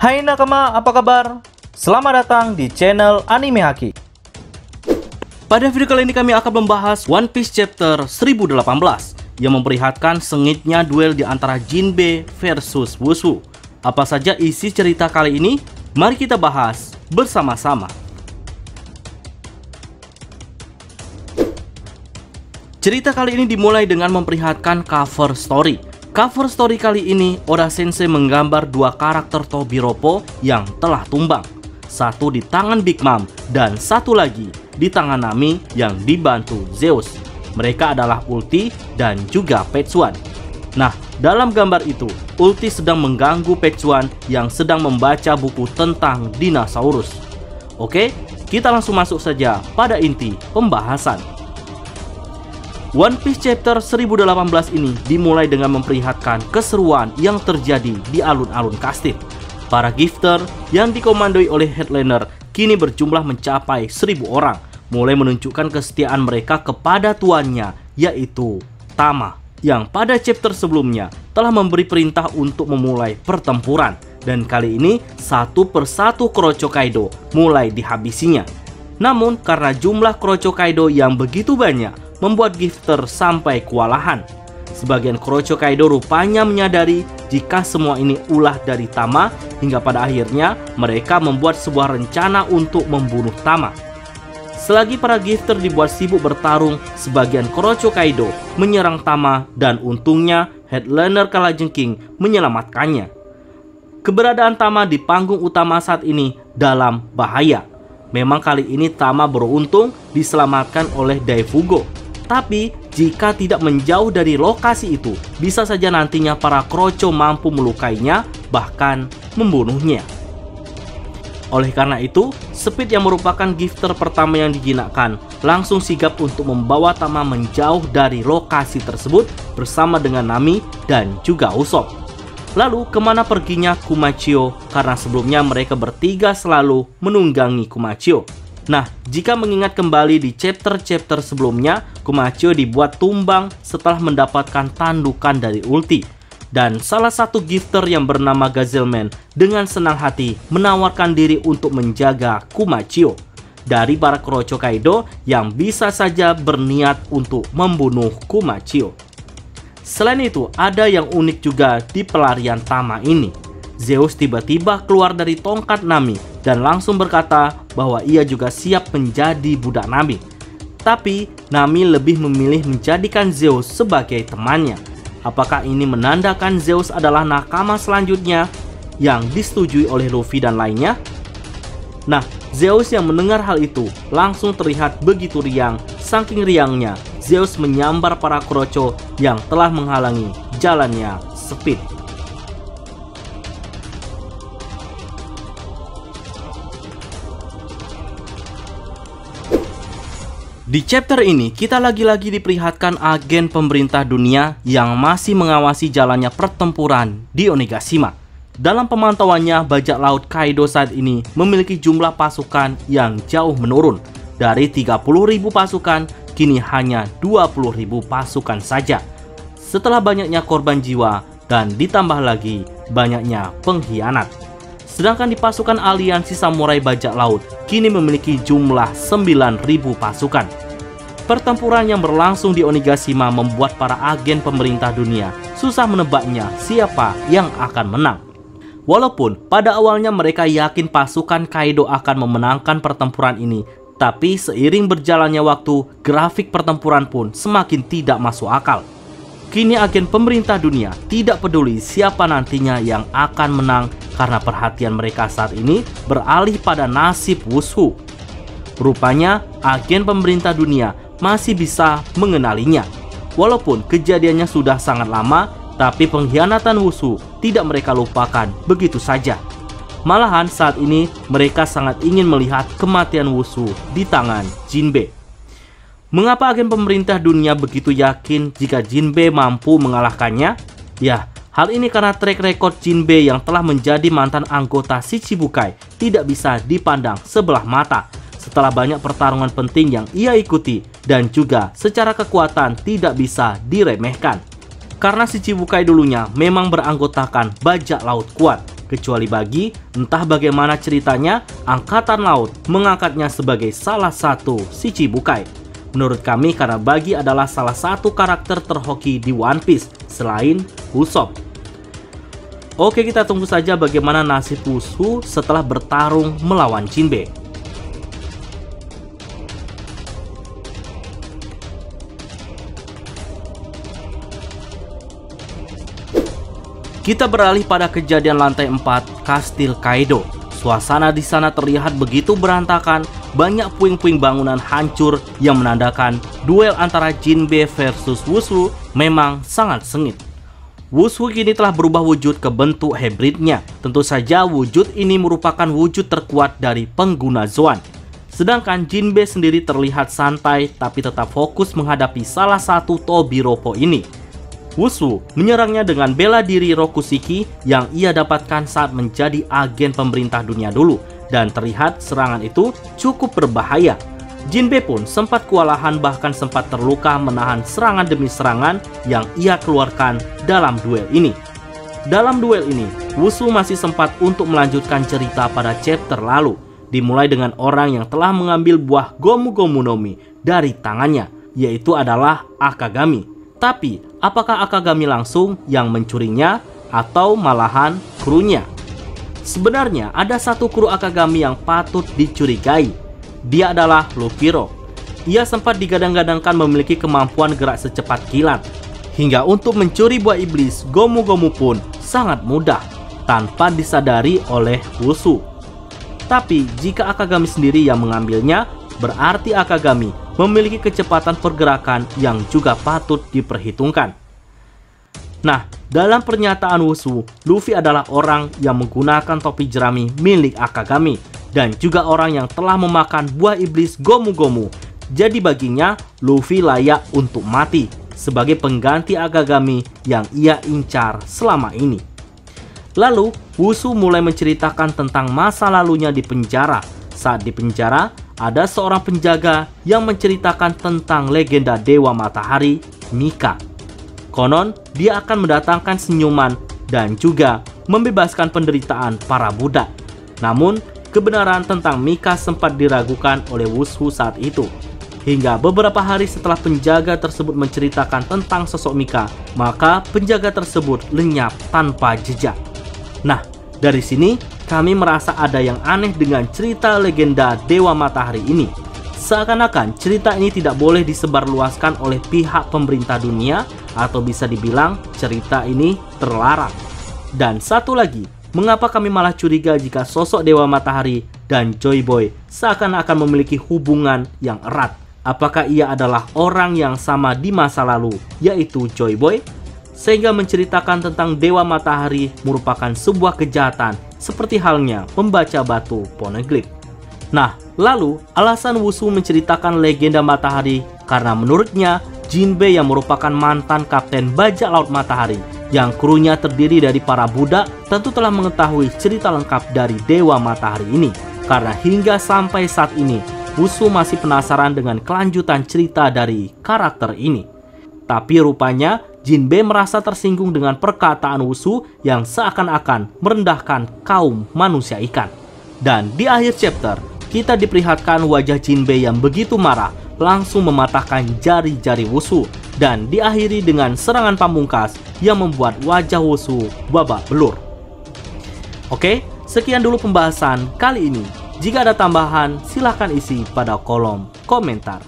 Hai nakama, apa kabar? Selamat datang di channel Anime Haki. Pada video kali ini kami akan membahas One Piece Chapter 1018 yang memperlihatkan sengitnya duel di antara Jinbe versus Wushu. Apa saja isi cerita kali ini? Mari kita bahas bersama-sama. Cerita kali ini dimulai dengan memperlihatkan cover story. Cover story kali ini, Oda Sensei menggambar dua karakter Tobiropo yang telah tumbang. Satu di tangan Big Mom dan satu lagi di tangan Nami yang dibantu Zeus. Mereka adalah Ulti dan juga Petsuan. Nah, dalam gambar itu, Ulti sedang mengganggu Petsuan yang sedang membaca buku tentang dinosaurus. Oke, kita langsung masuk saja pada inti pembahasan. One Piece Chapter 1018 ini dimulai dengan memperlihatkan keseruan yang terjadi di alun-alun Kastil. Para gifter yang dikomandoi oleh headliner kini berjumlah mencapai 1000 orang, mulai menunjukkan kesetiaan mereka kepada tuannya, yaitu Tama, yang pada chapter sebelumnya telah memberi perintah untuk memulai pertempuran. Dan kali ini satu persatu Kroco Kaido mulai dihabisinya. Namun karena jumlah Kroco Kaido yang begitu banyak, membuat gifter sampai kewalahan. Sebagian Kroco Kaido rupanya menyadari jika semua ini ulah dari Tama, hingga pada akhirnya mereka membuat sebuah rencana untuk membunuh Tama. Selagi para gifter dibuat sibuk bertarung, sebagian Kroco Kaido menyerang Tama dan untungnya headliner kalajengking menyelamatkannya. Keberadaan Tama di panggung utama saat ini dalam bahaya. Memang kali ini Tama beruntung diselamatkan oleh Daifugo. Tapi jika tidak menjauh dari lokasi itu, bisa saja nantinya para Kroco mampu melukainya, bahkan membunuhnya. Oleh karena itu, Speed yang merupakan gifter pertama yang dijinakkan langsung sigap untuk membawa Tama menjauh dari lokasi tersebut bersama dengan Nami dan juga Usopp. Lalu kemana perginya Kumachio, karena sebelumnya mereka bertiga selalu menunggangi Kumachio. Nah, jika mengingat kembali di chapter-chapter sebelumnya, Kumachio dibuat tumbang setelah mendapatkan tandukan dari Ulti. Dan salah satu gifter yang bernama Gazelman dengan senang hati menawarkan diri untuk menjaga Kumachio dari para Kroco Kaido yang bisa saja berniat untuk membunuh Kumachio. Selain itu, ada yang unik juga di pelarian Tama ini. Zeus tiba-tiba keluar dari tongkat Nami dan langsung berkata bahwa ia juga siap menjadi budak Nami. Tapi Nami lebih memilih menjadikan Zeus sebagai temannya. Apakah ini menandakan Zeus adalah nakama selanjutnya yang disetujui oleh Luffy dan lainnya? Nah, Zeus yang mendengar hal itu langsung terlihat begitu riang. Saking riangnya, Zeus menyambar para Kroco yang telah menghalangi jalannya Speed. Di chapter ini, kita lagi-lagi diperlihatkan agen pemerintah dunia yang masih mengawasi jalannya pertempuran di Onigashima. Dalam pemantauannya, bajak laut Kaido saat ini memiliki jumlah pasukan yang jauh menurun. Dari 30.000 pasukan, kini hanya 20.000 pasukan saja. Setelah banyaknya korban jiwa dan ditambah lagi banyaknya pengkhianat. Sedangkan di pasukan aliansi samurai bajak laut, kini memiliki jumlah 9.000 pasukan. Pertempuran yang berlangsung di Onigashima membuat para agen pemerintah dunia susah menebaknya siapa yang akan menang. Walaupun pada awalnya mereka yakin pasukan Kaido akan memenangkan pertempuran ini, tapi seiring berjalannya waktu, grafik pertempuran pun semakin tidak masuk akal. Kini agen pemerintah dunia tidak peduli siapa nantinya yang akan menang karena perhatian mereka saat ini beralih pada nasib Wushu. Rupanya agen pemerintah dunia masih bisa mengenalinya. Walaupun kejadiannya sudah sangat lama, tapi pengkhianatan Wushu tidak mereka lupakan begitu saja. Malahan saat ini mereka sangat ingin melihat kematian Wushu di tangan Jinbe. Mengapa agen pemerintah dunia begitu yakin jika Jinbe mampu mengalahkannya? Ya, hal ini karena track record Jinbe yang telah menjadi mantan anggota Shichibukai tidak bisa dipandang sebelah mata. Setelah banyak pertarungan penting yang ia ikuti dan juga secara kekuatan tidak bisa diremehkan. Karena Shichibukai dulunya memang beranggotakan bajak laut kuat. Kecuali bagi, entah bagaimana ceritanya, Angkatan Laut mengangkatnya sebagai salah satu Shichibukai. Menurut kami karena Buggy adalah salah satu karakter terhoki di One Piece selain Usopp. Oke, kita tunggu saja bagaimana nasib Wushu setelah bertarung melawan Jinbe. Kita beralih pada kejadian lantai 4 Kastil Kaido. Suasana di sana terlihat begitu berantakan, banyak puing-puing bangunan hancur yang menandakan duel antara Jinbe versus Wushu memang sangat sengit. Wushu kini telah berubah wujud ke bentuk hybridnya. Tentu saja wujud ini merupakan wujud terkuat dari pengguna Zoan. Sedangkan Jinbe sendiri terlihat santai tapi tetap fokus menghadapi salah satu Tobiropo ini. Wushu menyerangnya dengan bela diri Rokushiki yang ia dapatkan saat menjadi agen pemerintah dunia dulu. Dan terlihat serangan itu cukup berbahaya. Jinbe pun sempat kewalahan bahkan sempat terluka menahan serangan demi serangan yang ia keluarkan dalam duel ini. Dalam duel ini, Wushu masih sempat untuk melanjutkan cerita pada chapter lalu, dimulai dengan orang yang telah mengambil buah Gomu Gomu no Mi dari tangannya, yaitu adalah Akagami. Tapi, apakah Akagami langsung yang mencurinya atau malahan krunya? Sebenarnya ada satu kru Akagami yang patut dicurigai. Dia adalah Luffy-ro. Ia sempat digadang-gadangkan memiliki kemampuan gerak secepat kilat. Hingga untuk mencuri buah iblis Gomu Gomu pun sangat mudah, tanpa disadari oleh Wushu. Tapi jika Akagami sendiri yang mengambilnya, berarti Akagami memiliki kecepatan pergerakan yang juga patut diperhitungkan. Nah, dalam pernyataan Wushu, Luffy adalah orang yang menggunakan topi jerami milik Akagami dan juga orang yang telah memakan buah iblis Gomu Gomu. Jadi baginya, Luffy layak untuk mati sebagai pengganti Akagami yang ia incar selama ini. Lalu, Wushu mulai menceritakan tentang masa lalunya di penjara. Saat di penjara, ada seorang penjaga yang menceritakan tentang legenda Dewa Matahari, Mika. Konon, dia akan mendatangkan senyuman dan juga membebaskan penderitaan para budak. Namun, kebenaran tentang Mika sempat diragukan oleh Wushu saat itu. Hingga beberapa hari setelah penjaga tersebut menceritakan tentang sosok Mika, maka penjaga tersebut lenyap tanpa jejak. Nah, dari sini kami merasa ada yang aneh dengan cerita legenda Dewa Matahari ini. Seakan-akan cerita ini tidak boleh disebarluaskan oleh pihak pemerintah dunia, atau bisa dibilang cerita ini terlarang. Dan satu lagi, mengapa kami malah curiga jika sosok Dewa Matahari dan Joy Boy seakan-akan memiliki hubungan yang erat? Apakah ia adalah orang yang sama di masa lalu, yaitu Joy Boy? Sehingga menceritakan tentang Dewa Matahari merupakan sebuah kejahatan, seperti halnya membaca batu poneglyph. Nah, lalu alasan Wushu menceritakan legenda Matahari karena menurutnya Jinbe yang merupakan mantan kapten bajak laut Matahari yang krunya terdiri dari para budak tentu telah mengetahui cerita lengkap dari Dewa Matahari ini. Karena hingga sampai saat ini Wushu masih penasaran dengan kelanjutan cerita dari karakter ini. Tapi rupanya Jinbe merasa tersinggung dengan perkataan Wushu yang seakan-akan merendahkan kaum manusia ikan. Dan di akhir chapter, kita diperlihatkan wajah Jinbe yang begitu marah langsung mematahkan jari-jari Wushu dan diakhiri dengan serangan pamungkas yang membuat wajah Wushu babak belur. Oke, sekian dulu pembahasan kali ini. Jika ada tambahan, silahkan isi pada kolom komentar.